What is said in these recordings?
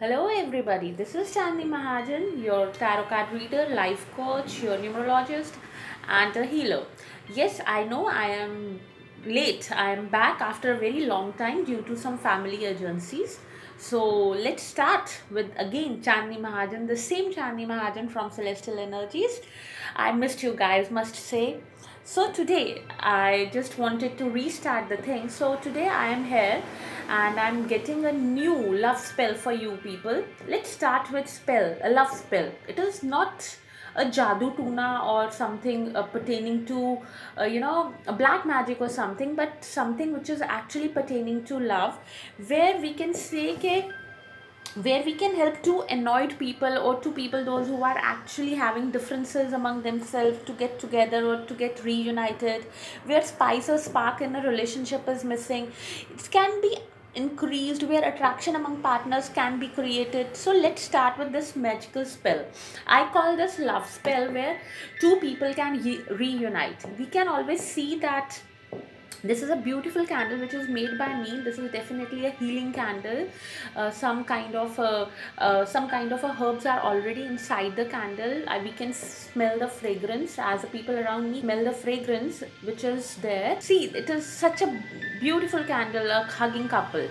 Hello everybody, this is Chandni Mahajan, your tarot card reader, life coach, your numerologist and a healer. Yes, I know I am late. I am back after a very long time due to some family urgencies. So let's start with again Chandni Mahajan, the same Chandni Mahajan from Celestial Energies. I missed you guys, must say. So today I just wanted to restart the thing. So today I am here and I'm getting a new love spell for you people. Let's start with spell, a love spell. It is not a jadoo tuna or something pertaining to a black magic or something, but something which is actually pertaining to love, where we can say where we can help to annoyed people or to people those who are actually having differences among themselves to get together or to get reunited, where spice or spark in a relationship is missing. It can be increased, where attraction among partners can be created. So let's start with this magical spell. I call this love spell, where two people can reunite. We can always see that this is a beautiful candle which is made by me. This is definitely a healing candle. Some kind of a herbs are already inside the candle. We can smell the fragrance as the people around me smell the fragrance which is there. See, it is such a beautiful candle, a hugging couple,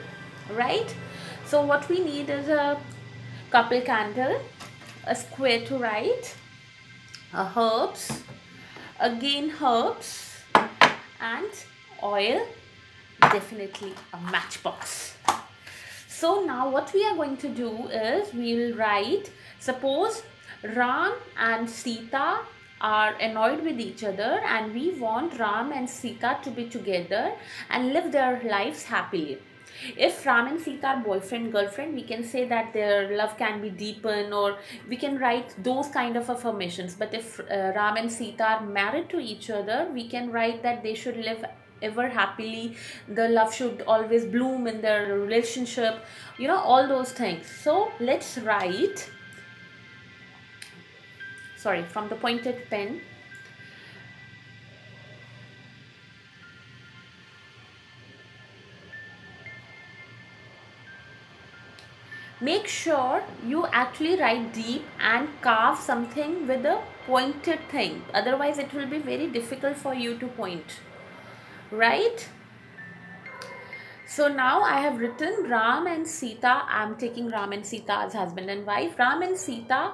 right? So what we need is a couple candle, a square to write, herbs, again herbs, and oil, definitely a matchbox. So now what we are going to do is we will write, suppose Ram and Sita are annoyed with each other and we want Ram and Sita to be together and live their lives happily. If Ram and Sita are boyfriend girlfriend, we can say that their love can be deepened, or we can write those kind of affirmations. But if Ram and Sita are married to each other, we can write that they should live ever happily, the love should always bloom in their relationship, all those things. So let's write, sorry, from the pointed pen. Make sure you actually write deep and carve something with a pointed thing, otherwise it will be very difficult for you to point, right? So now I have written Ram and Sita. I am taking Ram and Sita as husband and wife. Ram and Sita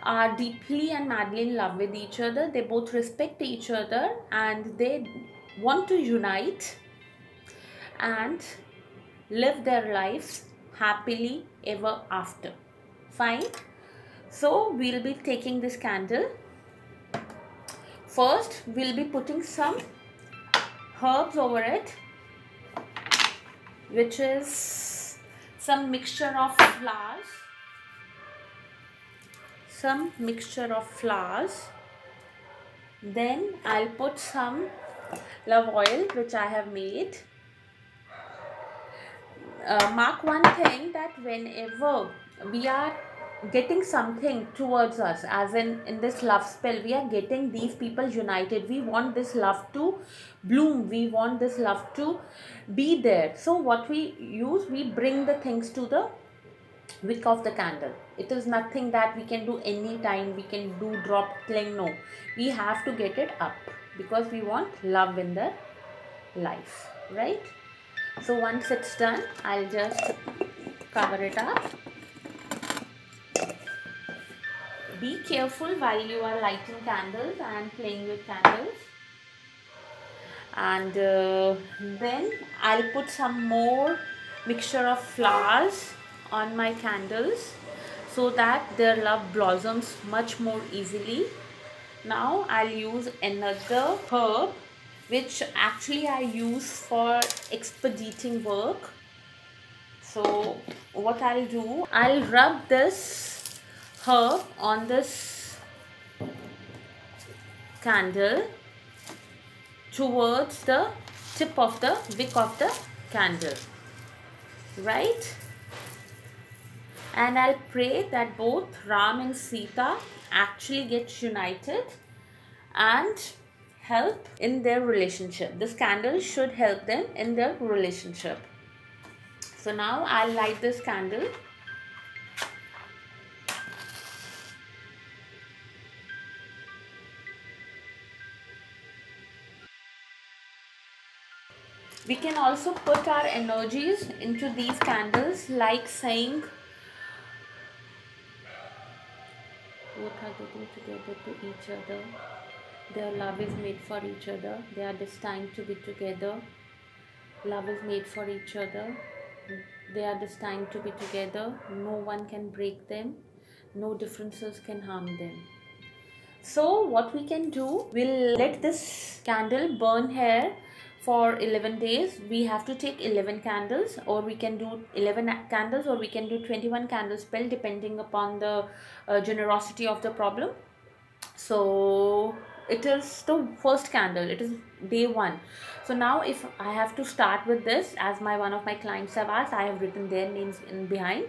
are deeply and madly in love with each other. They both respect each other and they want to unite and live their lives happily ever after. Fine. So we'll be taking this candle. First we'll be putting some herbs over it, which is some mixture of flowers. Then I'll put some love oil which I have made. Mark one thing, that whenever we are getting something towards us, as in this love spell, we are getting these people united, we want this love to bloom, we want this love to be there. So what we use, we bring the things to the wick of the candle. It is nothing that we can do anytime, we can do drop cling. No, we have to get it up because we want love in the life, right? So once it's done, I'll just cover it up. Be careful while you are lighting candles and playing with candles. And then I'll put some more mixture of flowers on my candles so that their love blossoms much more easily. Now I'll use another herb which actually I use for expediting work. So what I'll do, I'll rub this herb on this candle towards the tip of the wick of the candle, right? And I'll pray that both Ram and Sita actually get united and help in their relationship. This candle should help them in their relationship. So now I'll light this candle. We can also put our energies into these candles, like saying, both are getting together to each other. Their love is made for each other. They are destined to be together. Love is made for each other. They are destined to be together. No one can break them. No differences can harm them. So what we can do, we'll let this candle burn here for 11 days. We have to take 11 candles, or we can do 11 candles, or we can do 21 candle spell, depending upon the generosity of the problem. So it is the first candle, it is day 1. So now if I have to start with this, as one of my clients have asked, I have written their names in behind.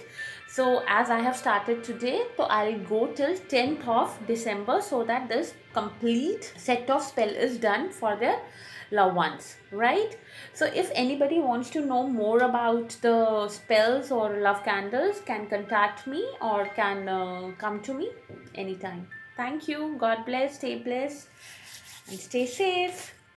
So as I have started today, so I'll go till 10th of December, so that this complete set of spell is done for their loved ones, right? So if anybody wants to know more about the spells or love candles, can contact me or can come to me anytime. Thank you. God bless. Stay blessed and stay safe.